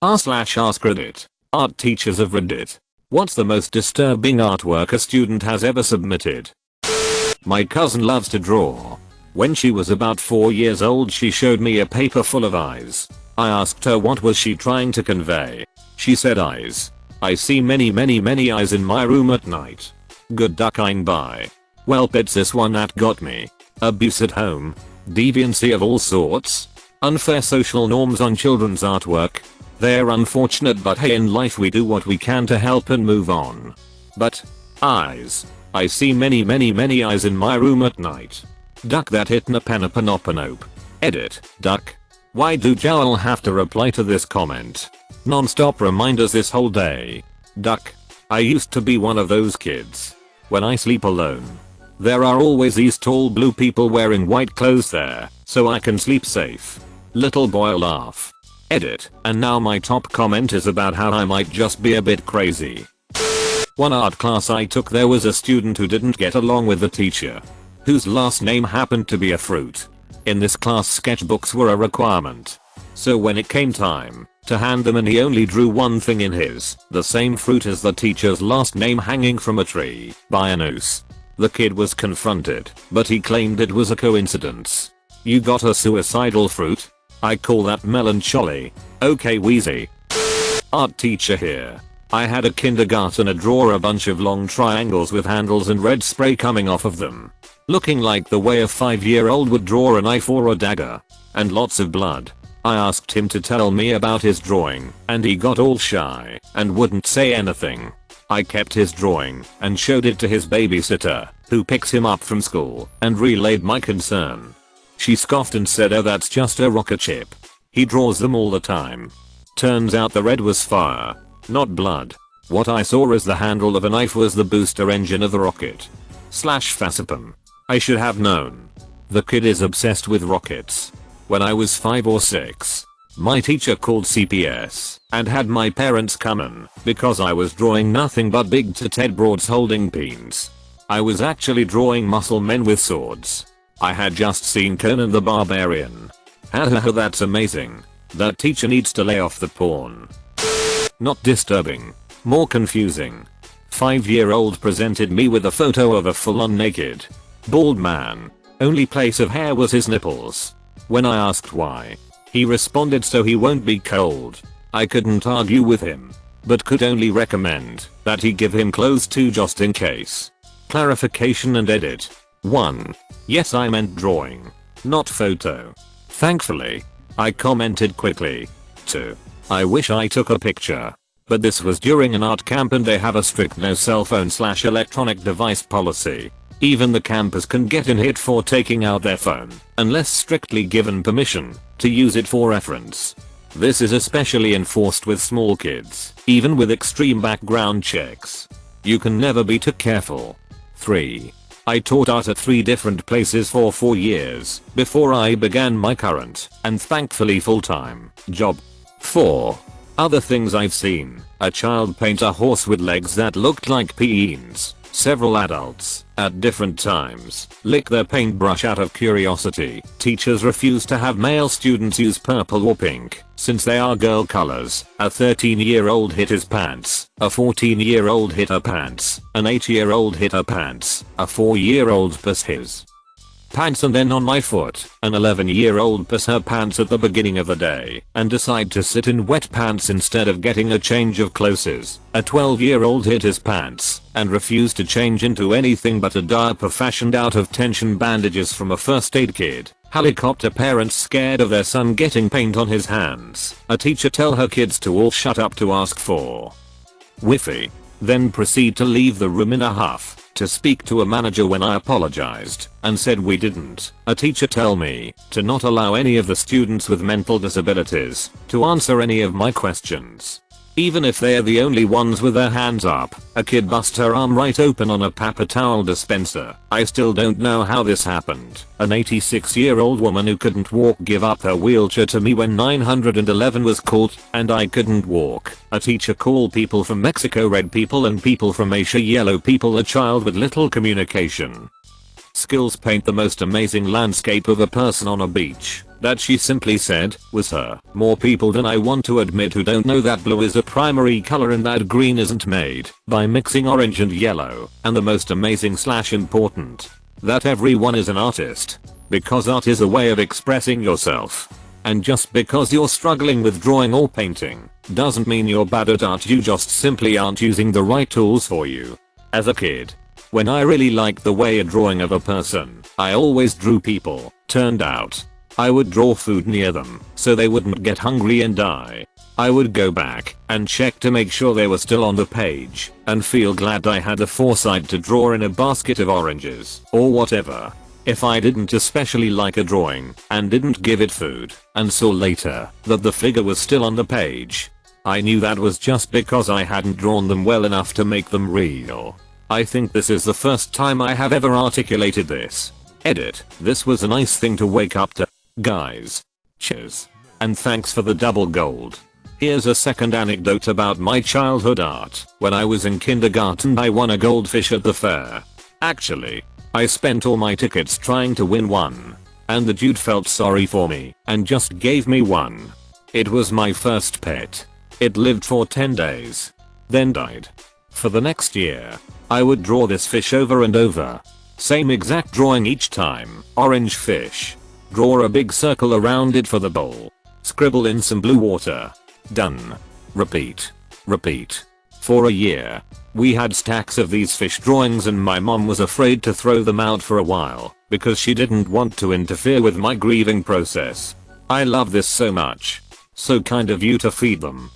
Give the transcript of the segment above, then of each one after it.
r/AskReddit. Art teachers of Reddit. What's the most disturbing artwork a student has ever submitted? My cousin loves to draw. When she was about 4 years old, she showed me a paper full of eyes. I asked her what was she trying to convey. She said eyes. I see many eyes in my room at night. Good ducking by. Well, it's this one that got me. Abuse at home. Deviancy of all sorts. Unfair social norms on children's artwork. They're unfortunate, but hey, in life we do what we can to help and move on. But eyes. I see many eyes in my room at night. Duck that hitna panopanope. Edit. Duck. Why do Joel have to reply to this comment? Non-stop reminders this whole day. Duck. I used to be one of those kids. When I sleep alone, there are always these tall blue people wearing white clothes there, so I can sleep safe. Little boy laugh. Edit. And now my top comment is about how I might just be a bit crazy. One art class I took, there was a student who didn't get along with the teacher, whose last name happened to be a fruit. In this class, sketchbooks were a requirement. So when it came time to hand them in, he only drew one thing in his, the same fruit as the teacher's last name hanging from a tree by a noose. The kid was confronted, but he claimed it was a coincidence. You got a suicidal fruit? I call that melancholy. Okay, Wheezy. Art teacher here. I had a kindergartner draw a bunch of long triangles with handles and red spray coming off of them, looking like the way a 5-year-old would draw a knife or a dagger, and lots of blood. I asked him to tell me about his drawing, and he got all shy and wouldn't say anything. I kept his drawing and showed it to his babysitter, who picked him up from school, and relayed my concern. She scoffed and said, "Oh, that's just a rocket ship. He draws them all the time." Turns out the red was fire, not blood. What I saw as the handle of a knife was the booster engine of the rocket. /Fascipum. I should have known. The kid is obsessed with rockets. When I was 5 or 6, my teacher called CPS and had my parents come in because I was drawing nothing but big Ted broads holding peens. I was actually drawing muscle men with swords. I had just seen Conan the Barbarian. Haha, that's amazing. That teacher needs to lay off the porn. Not disturbing. More confusing. 5-year-old presented me with a photo of a full-on naked, bald man. Only place of hair was his nipples. When I asked why, he responded, "So he won't be cold." I couldn't argue with him, but could only recommend that he give him clothes too, just in case. Clarification and edit. 1. Yes, I meant drawing, not photo. Thankfully, I commented quickly. 2. I wish I took a picture, but this was during an art camp and they have a strict no cell phone/electronic device policy. Even the campers can get in hit for taking out their phone, unless strictly given permission to use it for reference. This is especially enforced with small kids, even with extreme background checks. You can never be too careful. 3. I taught art at 3 different places for 4 years before I began my current, and thankfully full-time, job. 4. Other things I've seen: a child paint a horse with legs that looked like peens. Several adults, at different times, lick their paintbrush out of curiosity. Teachers refuse to have male students use purple or pink, since they are girl colors. A 13-year-old hit his pants. A 14-year-old hit her pants. An 8-year-old hit her pants. A 4-year-old pissed his pants and then on my foot. An 11-year-old pissed her pants at the beginning of the day and decide to sit in wet pants instead of getting a change of clothes. A 12-year-old hit his pants and refused to change into anything but a diaper fashioned out of tension bandages from a first aid kit. Helicopter parents scared of their son getting paint on his hands. A teacher tell her kids to all shut up to ask for Wi-Fi, then proceed to leave the room in a huff to speak to a manager when I apologized and said we didn't. A teacher tell me to not allow any of the students with mental disabilities to answer any of my questions, even if they're the only ones with their hands up. A kid bust her arm right open on a paper towel dispenser. I still don't know how this happened. An 86-year-old woman who couldn't walk give up her wheelchair to me when 911 was called and I couldn't walk. A teacher call people from Mexico red people and people from Asia yellow people. A child with little communication skills paint the most amazing landscape of a person on a beach. that she simply said was her. More people than I want to admit who don't know that blue is a primary color and that green isn't made by mixing orange and yellow, and the most amazing / important, that everyone is an artist. Because art is a way of expressing yourself. And just because you're struggling with drawing or painting doesn't mean you're bad at art, you just simply aren't using the right tools for you. As a kid, when I really liked the way a drawing of a person, I always drew people. Turned out, I would draw food near them so they wouldn't get hungry and die. I would go back and check to make sure they were still on the page and feel glad I had the foresight to draw in a basket of oranges or whatever. If I didn't especially like a drawing and didn't give it food and saw later that the figure was still on the page, I knew that was just because I hadn't drawn them well enough to make them real. I think this is the first time I have ever articulated this. Edit. This was a nice thing to wake up to. Guys. Cheers. And thanks for the double gold. Here's a second anecdote about my childhood art. When I was in kindergarten I won a goldfish at the fair. Actually, I spent all my tickets trying to win one. And the dude felt sorry for me and just gave me one. It was my first pet. It lived for 10 days. Then died. For the next year, I would draw this fish over and over. Same exact drawing each time. Orange fish. Draw a big circle around it for the bowl. Scribble in some blue water. Done. Repeat. Repeat. For a year. We had stacks of these fish drawings and my mom was afraid to throw them out for a while because she didn't want to interfere with my grieving process. I love this so much. So kind of you to feed them.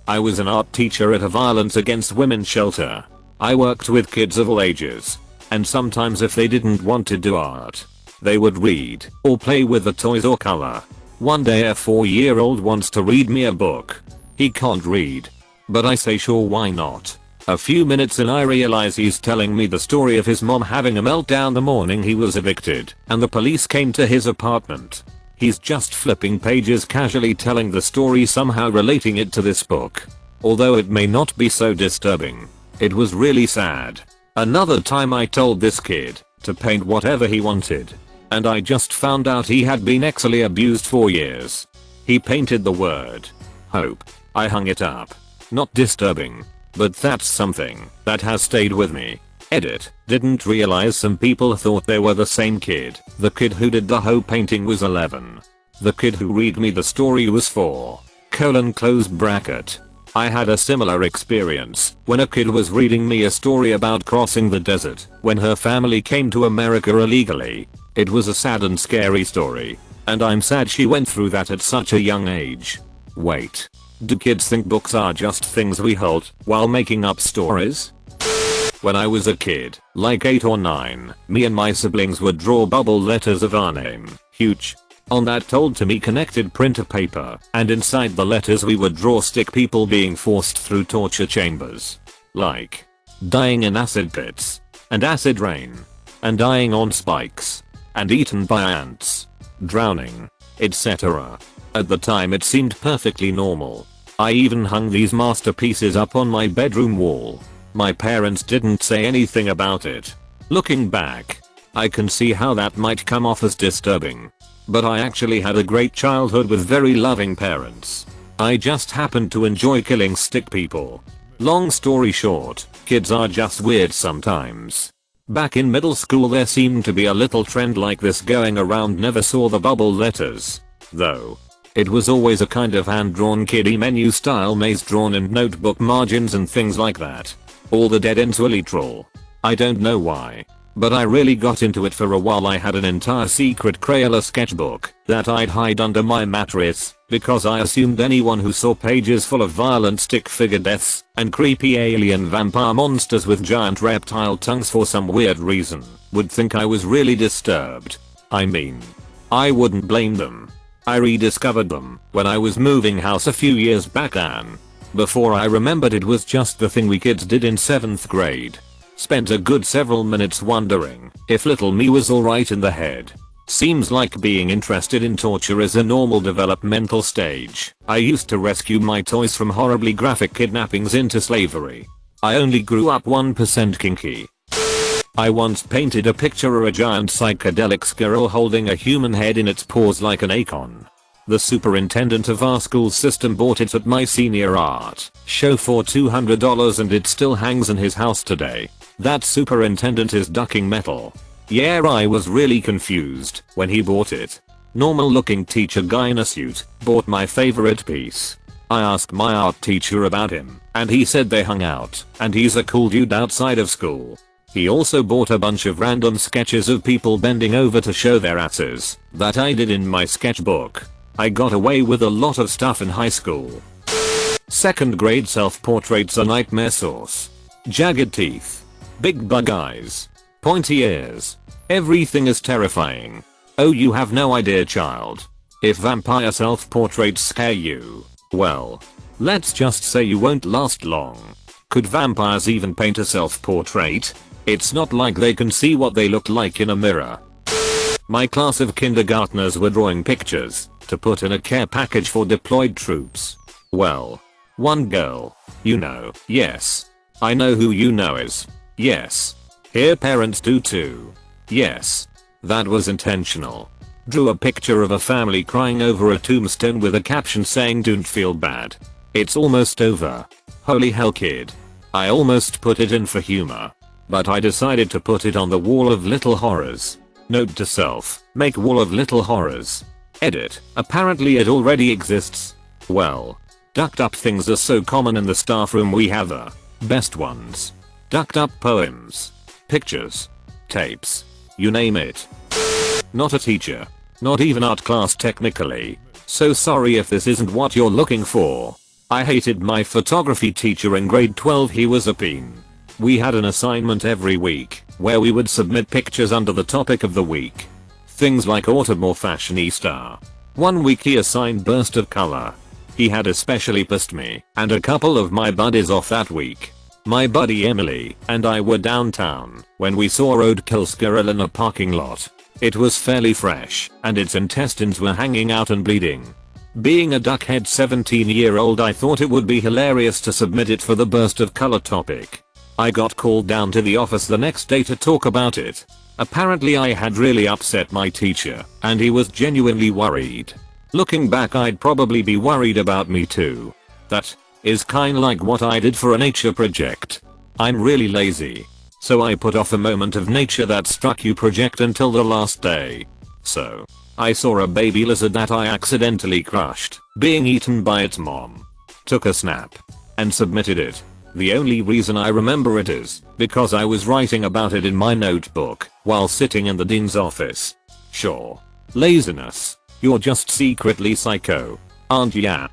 I was an art teacher at a violence against women shelter. I worked with kids of all ages. And sometimes if they didn't want to do art, they would read or play with the toys or color. One day a 4-year-old wants to read me a book. He can't read. But I say sure, why not? A few minutes in I realize he's telling me the story of his mom having a meltdown the morning he was evicted and the police came to his apartment. He's just flipping pages casually telling the story, somehow relating it to this book. Although it may not be so disturbing, it was really sad. Another time I told this kid to paint whatever he wanted. And I just found out he had been sexually abused for years. He painted the word hope. I hung it up. Not disturbing. But that's something that has stayed with me. Edit. Didn't realize some people thought they were the same kid. The kid who did the hoe painting was 11. The kid who read me the story was 4. Close bracket. I had a similar experience when a kid was reading me a story about crossing the desert when her family came to America illegally. It was a sad and scary story. And I'm sad she went through that at such a young age. Wait. Do kids think books are just things we hold while making up stories? When I was a kid, like 8 or 9, me and my siblings would draw bubble letters of our name, huge, on that told to me connected printer paper, and inside the letters we would draw stick people being forced through torture chambers. Like dying in acid pits, and acid rain, and dying on spikes, and eaten by ants, drowning, etc. At the time it seemed perfectly normal. I even hung these masterpieces up on my bedroom wall. My parents didn't say anything about it. Looking back, I can see how that might come off as disturbing. But I actually had a great childhood with very loving parents. I just happened to enjoy killing stick people. Long story short, kids are just weird sometimes. Back in middle school there seemed to be a little trend like this going around. Never saw the bubble letters, though. It was always a kind of hand-drawn kiddie menu style maze drawn in notebook margins and things like that. All the dead ends were literal. I don't know why, but I really got into it for a while. I had an entire secret Crayola sketchbook that I'd hide under my mattress because I assumed anyone who saw pages full of violent stick figure deaths and creepy alien vampire monsters with giant reptile tongues for some weird reason would think I was really disturbed. I mean, I wouldn't blame them. I rediscovered them when I was moving house a few years back, and before I remembered it was just the thing we kids did in 7th grade. Spent a good several minutes wondering if little me was alright in the head. Seems like being interested in torture is a normal developmental stage. I used to rescue my toys from horribly graphic kidnappings into slavery. I only grew up 1% kinky. I once painted a picture of a giant psychedelic squirrel holding a human head in its paws like an acorn. The superintendent of our school system bought it at my senior art show for $200 and it still hangs in his house today. That superintendent is ducking metal. Yeah, I was really confused when he bought it. Normal looking teacher guy in a suit bought my favorite piece. I asked my art teacher about him and he said they hung out and he's a cool dude outside of school. He also bought a bunch of random sketches of people bending over to show their asses that I did in my sketchbook. I got away with a lot of stuff in high school. Second grade self-portraits a nightmare source. Jagged teeth. Big bug eyes. Pointy ears. Everything is terrifying. Oh, you have no idea, child. If vampire self-portraits scare you, well, let's just say you won't last long. Could vampires even paint a self-portrait? It's not like they can see what they look like in a mirror. My class of kindergartners were drawing pictures to put in a care package for deployed troops. Well, one girl, you know, yes. I know who you know is. Yes. Here parents do too. Yes. That was intentional. Drew a picture of a family crying over a tombstone with a caption saying "Don't feel bad. It's almost over." Holy hell, kid. I almost put it in for humor. But I decided to put it on the wall of little horrors. Note to self, make wall of little horrors. Edit, apparently it already exists. Well, ducked up things are so common in the staff room we have the best ones. Ducked up poems, pictures, tapes, you name it. Not a teacher. Not even art class technically. So sorry if this isn't what you're looking for. I hated my photography teacher in grade 12, he was a peen. We had an assignment every week where we would submit pictures under the topic of the week. Things like autumn or fashionista. One week he assigned burst of color. He had especially pissed me and a couple of my buddies off that week. My buddy Emily and I were downtown when we saw a roadkill squirrel in a parking lot. It was fairly fresh and its intestines were hanging out and bleeding. Being a duckhead 17-year-old, I thought it would be hilarious to submit it for the burst of color topic. I got called down to the office the next day to talk about it. Apparently I had really upset my teacher and he was genuinely worried. Looking back, I'd probably be worried about me too. That is kinda like what I did for a nature project. I'm really lazy. So I put off a moment of nature that struck you project until the last day. So I saw a baby lizard that I accidentally crushed being eaten by its mom. Took a snap and submitted it. The only reason I remember it is because I was writing about it in my notebook while sitting in the dean's office. Sure. Laziness. You're just secretly psycho, aren't ya?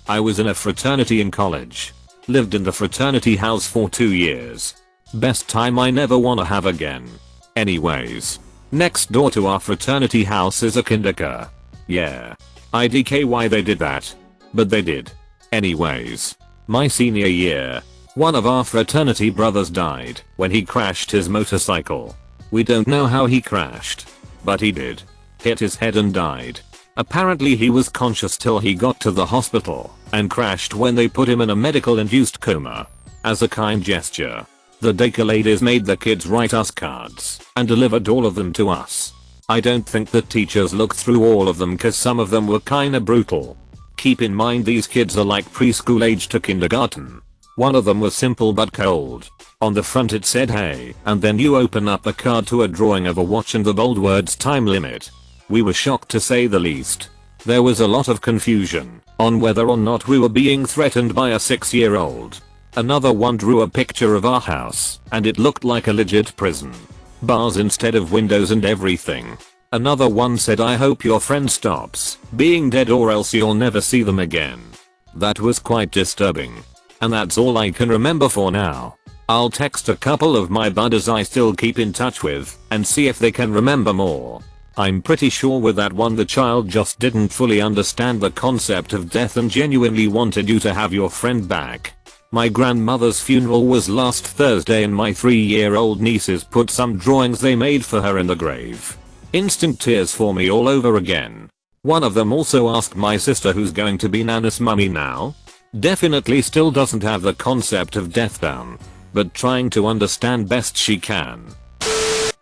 I was in a fraternity in college. Lived in the fraternity house for 2 years. Best time I never wanna have again. Anyways. Next door to our fraternity house is a kindergarten. Yeah. IDK why they did that. But they did. Anyways. My senior year, one of our fraternity brothers died when he crashed his motorcycle. We don't know how he crashed, but he did. Hit his head and died. Apparently he was conscious till he got to the hospital and crashed when they put him in a medical induced coma. As a kind gesture, the daycare ladies made the kids write us cards and delivered all of them to us. I don't think the teachers looked through all of them cause some of them were kinda brutal. Keep in mind these kids are like preschool age to kindergarten. One of them was simple but cold. On the front it said hey, and then you open up the card to a drawing of a watch and the bold words time limit. We were shocked to say the least. There was a lot of confusion on whether or not we were being threatened by a 6-year-old. Another one drew a picture of our house and it looked like a legit prison. Bars instead of windows and everything. Another one said I hope your friend stops being dead or else you'll never see them again. That was quite disturbing. And that's all I can remember for now. I'll text a couple of my buddies I still keep in touch with and see if they can remember more. I'm pretty sure with that one the child just didn't fully understand the concept of death and genuinely wanted you to have your friend back. My grandmother's funeral was last Thursday and my 3-year-old nieces put some drawings they made for her in the grave. Instant tears for me all over again. One of them also asked my sister who's going to be Nana's mummy now. Definitely still doesn't have the concept of death down. but trying to understand best she can.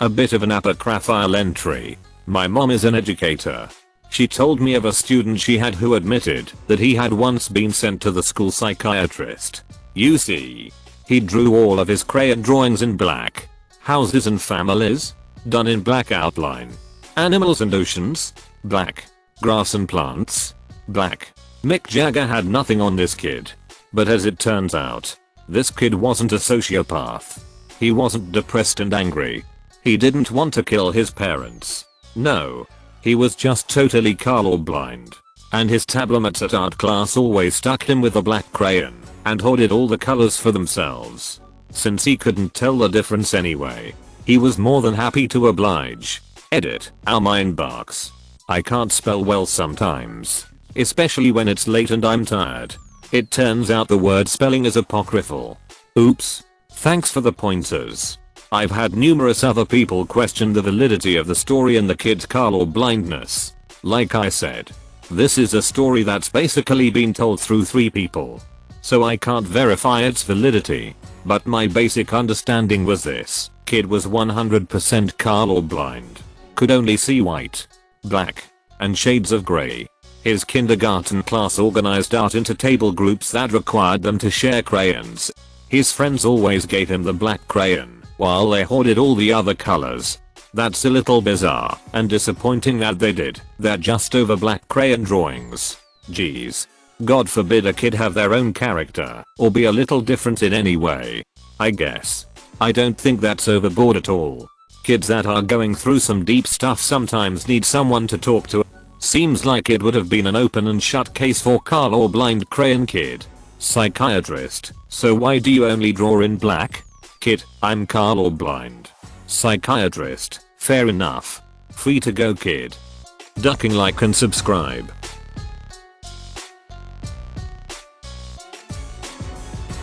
A bit of an apocryphal entry. My mom is an educator. She told me of a student she had who admitted that he had once been sent to the school psychiatrist. You see, he drew all of his crayon drawings in black. Houses and families, done in black outline. Animals and oceans, black. Grass and plants, black. Mick Jagger had nothing on this kid. But as it turns out, this kid wasn't a sociopath. He wasn't depressed and angry. He didn't want to kill his parents. No. He was just totally colorblind. And his tablomates at art class always stuck him with a black crayon and hoarded all the colors for themselves. Since he couldn't tell the difference anyway, he was more than happy to oblige. Edit. Our mind barks. I can't spell well sometimes. Especially when it's late and I'm tired. It turns out the word spelling is apocryphal. Oops. Thanks for the pointers. I've had numerous other people question the validity of the story and the kid's color blindness. Like I said, this is a story that's basically been told through 3 people. So I can't verify its validity. But my basic understanding was this. Kid was 100% colorblind. Could only see white, black, and shades of grey. His kindergarten class organized art into table groups that required them to share crayons. His friends always gave him the black crayon, while they hoarded all the other colors. That's a little bizarre and disappointing that they did that just over black crayon drawings. Geez. God forbid a kid have their own character or be a little different in any way. I guess. I don't think that's overboard at all. Kids that are going through some deep stuff sometimes need someone to talk to. Seems like it would have been an open and shut case for colorblind crayon kid. Psychiatrist, so why do you only draw in black? Kid, I'm colorblind. Psychiatrist, fair enough. Free to go kid. Ducking like and subscribe.